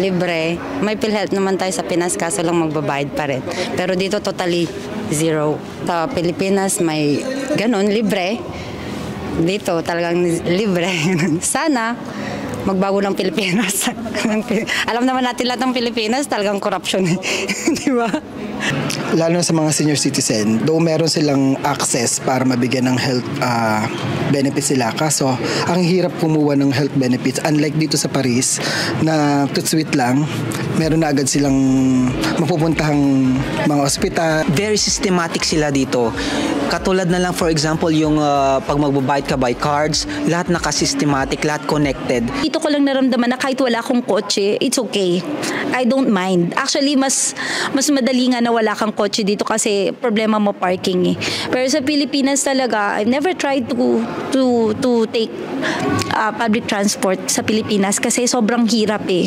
libre. May PhilHealth naman tayo sa Pinas, kaso lang magbabayad pa rin. Pero dito totally zero. Sa Pilipinas may ganun, libre. Dito talagang libre. Sana magbago ng Pilipinas. Alam naman natin lahat ng Pilipinas, talagang corruption. Di ba? Lalo na sa mga senior citizen, though meron silang access para mabigyan ng health benefits sila. Kaso, ang hirap kumuha ng health benefits. Unlike dito sa Paris, na tutsuit lang, meron na agad silang mapupuntahang mga ospital. Very systematic sila dito. Katulad na lang, for example, yung pag magbabayad ka by cards, lahat naka-systematic, lahat connected. Dito ko lang naramdaman na kahit wala akong kotse, it's okay. I don't mind. Actually, mas madali nga na wala kang kotse dito kasi problema mo parking eh. Pero sa Pilipinas talaga, I've never tried to take public transport sa Pilipinas kasi sobrang hirap eh.